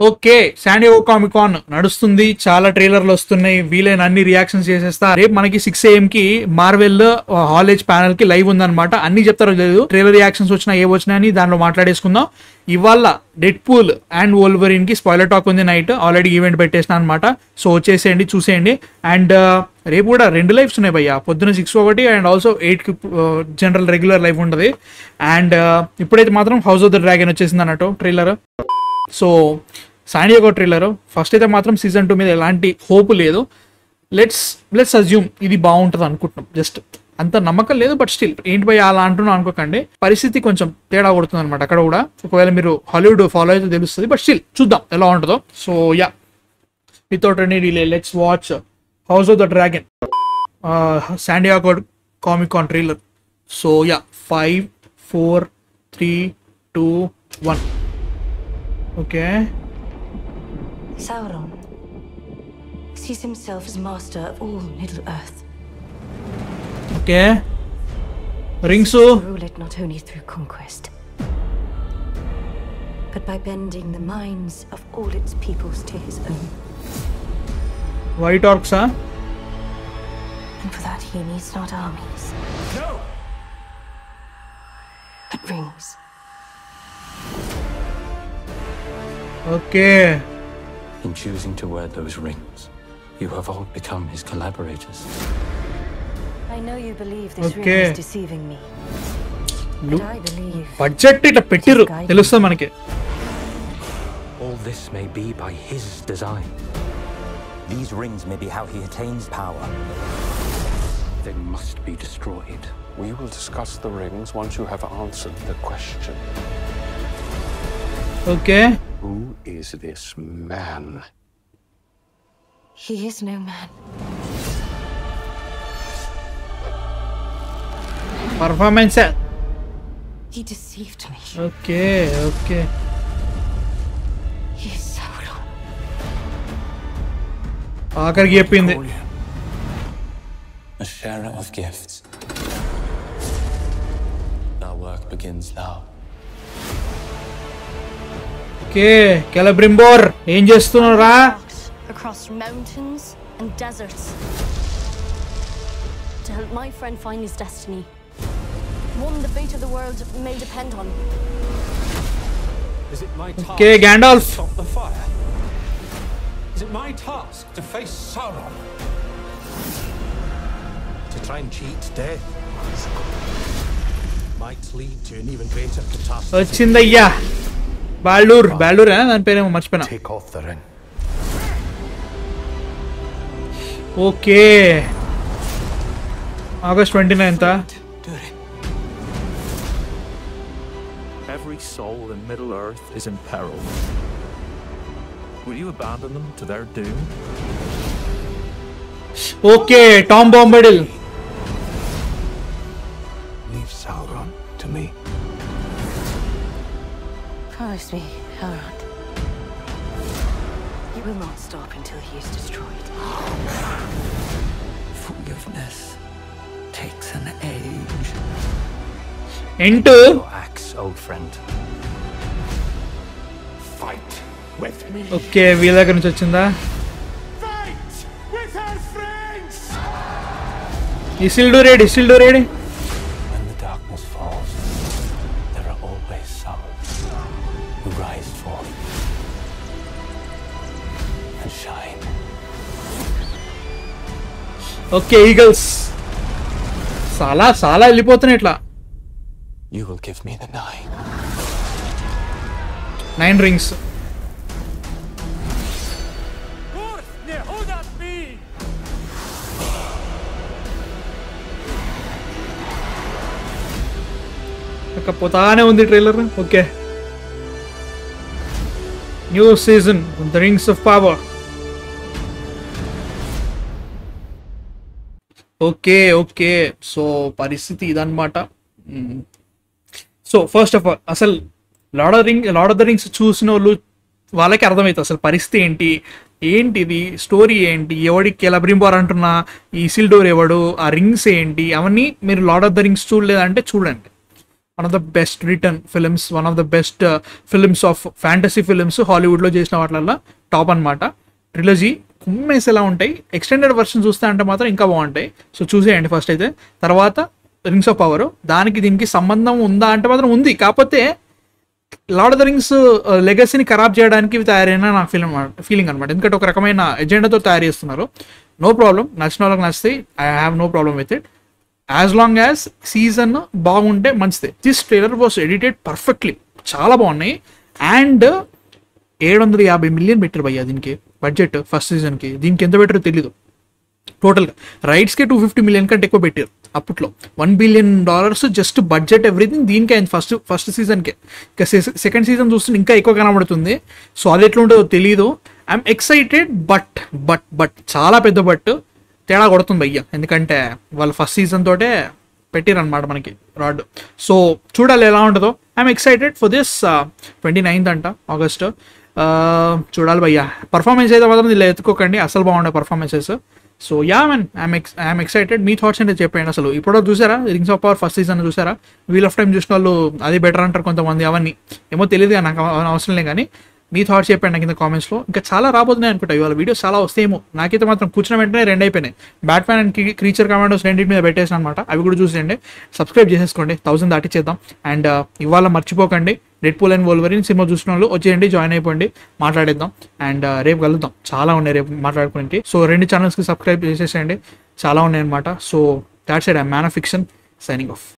Okay, San Diego Comic కాన్ నడుస్తుంది, చాలా ట్రైలర్లు వస్తున్నాయి, వీలైన అన్ని రియాక్షన్స్ చేసేస్తా. రేపు మనకి 6 AM కి మార్వెల్ హాల్ ఏజ్ ప్యానల్ కి లైవ్ ఉందన్నమాట. అన్ని చెప్తారో లేదు, ట్రైలర్ రియాక్షన్స్ వచ్చినా ఏ వచ్చినా అని దానిలో మాట్లాడేసుకుందాం. ఇవాళ డెడ్ పూల్ అండ్ వోల్వరిన్ కి స్పాయిలర్ టాక్ ఉంది నైట్, ఆల్రెడీ ఈవెంట్ పెట్టేసిన అనమాట. సో వచ్చేసేయండి, చూసేయండి. అండ్ రేపు కూడా 2 లైవ్స్ ఉన్నాయి భయ్య, పొద్దున 6 ఒకటి అండ్ ఆల్సో 8 కి జనరల్ రెగ్యులర్ లైవ్ ఉంటుంది. అండ్ ఇప్పుడైతే మాత్రం హౌస్ ఆఫ్ ద డ్రాగన్ వచ్చేసింది అన్నట్టు trailer. So San Diego trailer first అయితే మాత్రం సీజన్ 2 మీద ఎలాంటి హోప్ లేదు. లెట్స్ అజ్యూమ్ ఇది బాగుంటుంది అనుకుంటున్నాం. జస్ట్ అంత నమ్మకం లేదు, బట్ స్టిల్ ఏంటి భయ అలా అంటున్నాం అనుకోకండి, పరిస్థితి కొంచెం తేడా కొడుతుంది అనమాట అక్కడ కూడా. ఒకవేళ మీరు హాలీవుడ్ ఫాలో అయితే తెలుస్తుంది, బట్ స్టిల్ చూద్దాం ఎలా ఉంటుందో. So yeah, without any delay let's watch House of the Dragon San Diego Comic Con trailer. So yeah, 5 4 3 2 1. Okay. Sauron sees himself as master of all Middle Earth. Okay. Rings rule it not only through conquest, but by bending the minds of all its peoples to his own. White orcs, huh? And for that he needs not armies. No. But rings. Okay. In choosing to wear those rings, you have all become his collaborators. I know you believe this ring is deceiving me. But I believe budget ita pettiru telusta manaki. All this may be by his design. These rings may be how he attains power. They must be destroyed. We will discuss the rings once you have answered the question. Okay. Who is this man? He is no man. Performance. He deceived me. Okay. He is Sauron. ఆఖరికి చెప్పింది. A sharer of gifts. Our work begins now. Okay, Celebrimbor ఏం చేస్తున్నారా? Across mountains and deserts to help my friend find his destiny, one the fate of the world may depend on. Is it my task Okay, Gandalf. to stop the fire? Is it my task to face Sauron? To try and cheat death might lead to an even greater catastrophe. వచ్చిందయ్యా బాల్డూర్ దాని పేరేమో మర్చిపోయినా. Take off the ring. Okay, August 29th. Every soul in Middle Earth is in peril. Will you abandon them to their doom? Okay, Tom Bombadil. Leave Sauron to me. Promise me, Elrond. You will not stop until he is destroyed. Forgiveness takes an age. Into Your axe, old friend. Fight with me. Okay, వీళ్ళ దగ్గర నుంచి వచ్చిందా? Fight with our friends. Isildur ready. When the darkness falls, there are always some who rise forth and shine. Okay, eagles చాలా వెళ్ళిపోతున్నాయి ఇట్లా. You will give me the 9. 9 rings. పోతానే ఉంది trailer. Okay, new season the rings of power. Okay, so పరిస్థితి ఇదన్నమాట. So first of all అసలు lord of the rings చూసిన వాళ్ళకి అర్థమవుతుంది అసలు పరిస్థితి ఏంటిది, స్టోరీ ఏంటి, ఎవడికి కెలబ్రింబోర్ అంటున్నా, ఈ ఇసిల్డోర్ ఎవడు, ఆ రింగ్స్ ఏంటి, అవన్నీ మీరు లార్డ్ ఆఫ్ ద రింగ్స్ చూడలేదంటే చూడండి. One of the best return films, one of the best films of fantasy films హాలీవుడ్లో చేసిన వాటిల్లో టాప్ అనమాట. ట్రిలజీ కుమ్మేసేలా ఉంటాయి. ఎక్స్టెండెడ్ వర్షన్ చూస్తే అంటే మాత్రం ఇంకా బాగుంటాయి. సో చూసేయండి ఫస్ట్ అయితే. తర్వాత రింగ్స్ ఆఫ్ పవర్, దానికి దీనికి సంబంధం ఉందా అంటే మాత్రం ఉంది, కాకపోతే లార్డ్ ఆఫ్ ద రింగ్స్ లెగసీని ఖరాబ్ చేయడానికి తయారైన నా ఫీలింగ్ అనమాట. ఎందుకంటే ఒక రకమైన ఎజెండాతో తయారు చేస్తున్నారు. నో ప్రాబ్లం, నచ్చిన వాళ్ళకి నచ్చితే I have no problem with it, as long as season బాగుంటే మంచిదే. This trailer was edited perfectly, చాలా బాగున్నాయి. అండ్ 750 మిలియన్ పెట్టారు భయ్యా దీనికి బడ్జెట్ ఫస్ట్ సీజన్కి. దీనికి ఎంత పెట్టారో తెలీదు. టోటల్గా రైట్స్కే 250 మిలియన్ కంటే ఎక్కువ పెట్టారు అప్పట్లో. $1 బిలియన్ జస్ట్ బడ్జెట్ ఎవ్రీథింగ్ దీనికి అయింది ఫస్ట్ సీజన్కే. ఇంకా సెకండ్ సీజన్ చూస్తుంటే ఇంకా ఎక్కువ కనబడుతుంది. సో అది ఎట్లా ఉంటుందో తెలీదు. ఐఎమ్ ఎక్సైటెడ్, బట్ చాలా పెద్ద బట్ తేడా కొడుతుంది భయ్య, ఎందుకంటే వాళ్ళు ఫస్ట్ సీజన్ తోటే పెట్టిరనమాట మనకి రాడ్. సో చూడాలి ఎలా ఉంటుందో. I'm excited for this. 29th అంట ఆగస్ట్. చూడాలి భయ్య. పర్ఫార్మెన్స్ అయితే మాత్రం ఇలా ఎత్తుకోకండి, అసలు బాగుండే performances. So yeah man, I'm excited. Me thoughts అంటే చెప్పండి. అసలు ఇప్పుడు చూసారా rings of power first season చూసారా? వీల్ ఆఫ్ టైమ్ చూసిన వాళ్ళు అది బెటర్ అంటారు కొంతమంది, అవన్నీ ఏమో తెలియదు, నాకు అవసరం లేదు. కానీ మీ థాట్స్ చెప్పండి నాకు కింద కామెంట్స్లో. ఇంకా చాలా రాబోతున్నాయి అనుకుంటా, ఇవాళ వీడియోస్ చాలా వస్తాయేమో. నాకైతే మాత్రం కూర్చున్న వెంటనే 2 అయిపోయినాయి. బ్యాట్మ్యాన్ అండ్ క్రీచర్ కమాండోస్ 2 మీద పెట్టేసాను అనమాట. అవి కూడా చూసేయండి, సబ్స్క్రైబ్ చేసేసుకోండి, 1000 దాటిచ్చేద్దాం. అండ్ ఇవాళ మర్చిపోకండి డెడ్పూల్ అండ్ వోల్వరిన్ సినిమా చూసిన వాళ్ళు వచ్చేయండి, జాయిన్ అయిపోండి, మాట్లాడేద్దాం. అండ్ రేపు కలుద్దాం, చాలా ఉన్నాయి రేపు మాట్లాడుకునేవి. సో 2 ఛానల్స్కి సబ్స్క్రైబ్ చేసేసేయండి, చాలా ఉన్నాయి అనమాట. So that's it. I man of fiction signing off.